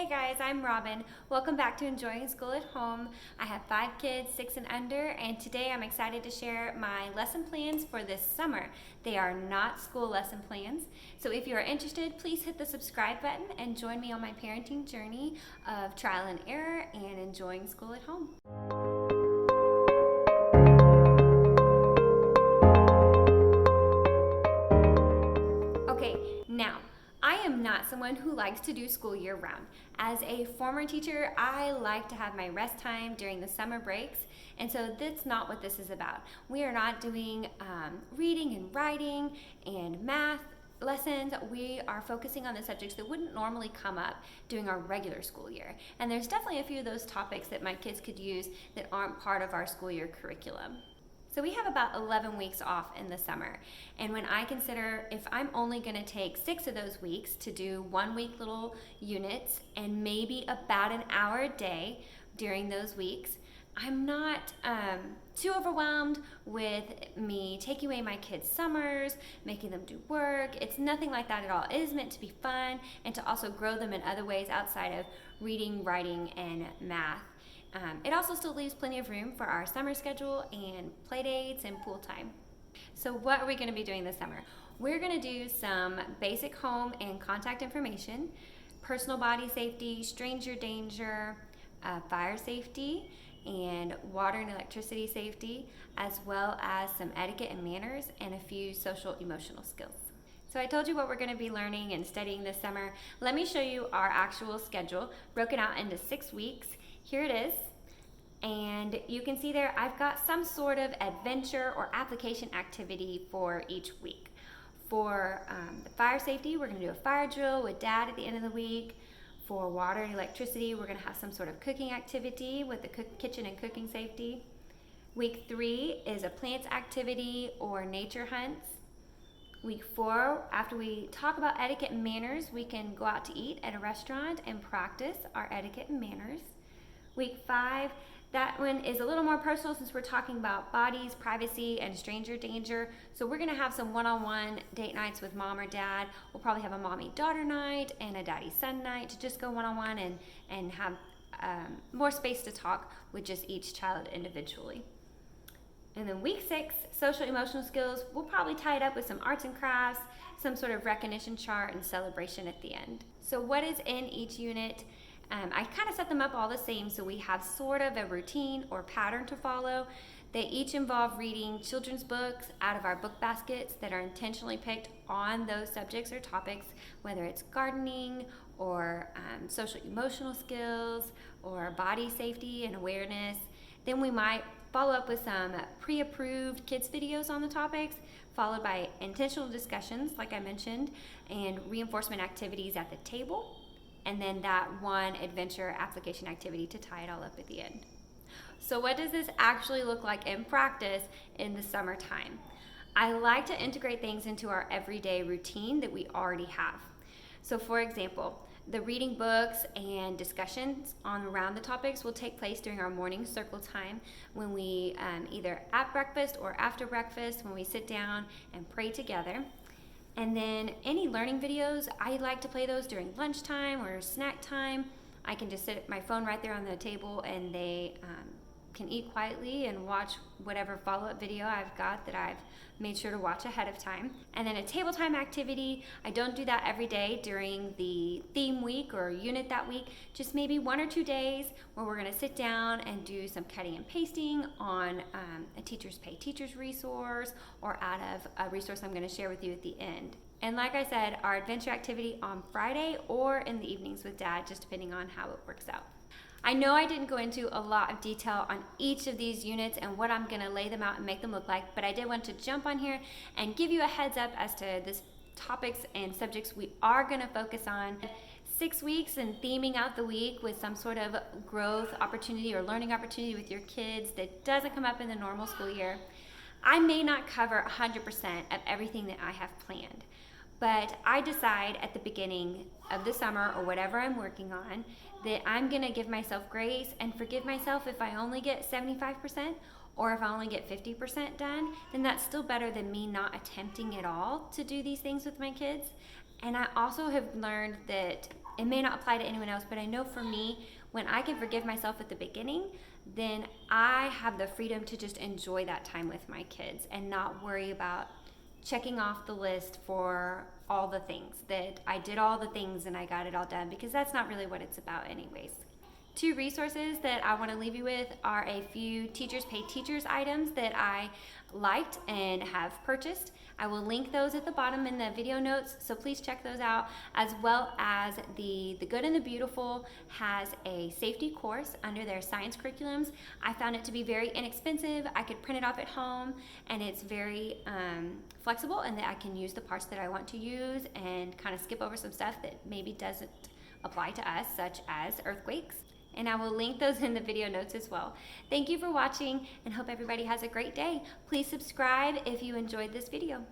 Hey guys, I'm Robin. Welcome back to Enjoying School at Home. I have 5 kids, 6 and under, and today I'm excited to share my lesson plans for this summer. They are not school lesson plans, so if you are interested, please hit the subscribe button and join me on my parenting journey of trial and error and enjoying school at home. Okay, now, I am not someone who likes to do school year round. As a former teacher, I like to have my rest time during the summer breaks, and so that's not what this is about. We are not doing reading and writing and math lessons. We are focusing on the subjects that wouldn't normally come up during our regular school year. And there's definitely a few of those topics that my kids could use that aren't part of our school year curriculum. So we have about 11 weeks off in the summer. And when I consider if I'm only gonna take 6 of those weeks to do 1 week little units and maybe about an hour a day during those weeks, I'm not too overwhelmed with me taking away my kids' summers, making them do work. It's nothing like that at all. It is meant to be fun and to also grow them in other ways outside of reading, writing, and math. It also still leaves plenty of room for our summer schedule and play dates and pool time. So what are we going to be doing this summer? We're going to do some basic home and contact information, personal body safety, stranger danger, fire safety, and water and electricity safety, as well as some etiquette and manners and a few social emotional skills. So I told you what we're going to be learning and studying this summer. Let me show you our actual schedule broken out into 6 weeks. Here it is, and you can see there I've got some sort of adventure or application activity for each week. For the fire safety, we're going to do a fire drill with Dad at the end of the week. For water and electricity, we're going to have some sort of cooking activity with the kitchen and cooking safety. Week 3 is a plants activity or nature hunts. Week 4, after we talk about etiquette and manners, we can go out to eat at a restaurant and practice our etiquette and manners. Week 5, that one is a little more personal since we're talking about bodies, privacy, and stranger danger. So we're gonna have some one-on-one date nights with mom or dad. We'll probably have a mommy-daughter night and a daddy-son night to just go one-on-one and have more space to talk with just each child individually. And then week 6, social emotional skills, we'll probably tie it up with some arts and crafts, some sort of recognition chart and celebration at the end. So what is in each unit? I kind of set them up all the same so we have sort of a routine or pattern to follow. They each involve reading children's books out of our book baskets that are intentionally picked on those subjects or topics, whether it's gardening or social emotional skills or body safety and awareness. Then we might follow up with some pre-approved kids videos on the topics, followed by intentional discussions, like I mentioned, and reinforcement activities at the table, and then that one adventure application activity to tie it all up at the end. So what does this actually look like in practice in the summertime? I like to integrate things into our everyday routine that we already have. So for example, the reading books and discussions on around the topics will take place during our morning circle time when we either at breakfast or after breakfast when we sit down and pray together. And then any learning videos, I like to play those during lunchtime or snack time. I can just sit my phone right there on the table and they can eat quietly and watch whatever follow-up video I've got that I've made sure to watch ahead of time. And then a table time activity, I don't do that every day during the theme week or unit that week, just maybe 1 or 2 days where we're gonna sit down and do some cutting and pasting on a Teachers Pay Teachers resource or out of a resource I'm gonna share with you at the end. And like I said, our adventure activity on Friday or in the evenings with Dad, just depending on how it works out. I know I didn't go into a lot of detail on each of these units and what I'm gonna lay them out and make them look like, but I did want to jump on here and give you a heads up as to the topics and subjects we are gonna focus on. 6 weeks and theming out the week with some sort of growth opportunity or learning opportunity with your kids that doesn't come up in the normal school year. I may not cover 100% of everything that I have planned, but I decide at the beginning of the summer or whatever I'm working on that I'm gonna give myself grace and forgive myself if I only get 75% or if I only get 50% done, then that's still better than me not attempting at all to do these things with my kids. And I also have learned that it may not apply to anyone else, but I know for me, when I can forgive myself at the beginning, then I have the freedom to just enjoy that time with my kids and not worry about checking off the list for all the things, that I did all the things and I got it all done, because that's not really what it's about anyways. 2 resources that I want to leave you with are a few Teachers Pay Teachers items that I liked and have purchased. I will link those at the bottom in the video notes, so please check those out, as well as the Good and the Beautiful has a safety course under their science curriculums. I found it to be very inexpensive. I could print it off at home, and it's very flexible, and that I can use the parts that I want to use and kind of skip over some stuff that maybe doesn't apply to us, such as earthquakes. And I will link those in the video notes as well. Thank you for watching, and hope everybody has a great day. Please subscribe if you enjoyed this video.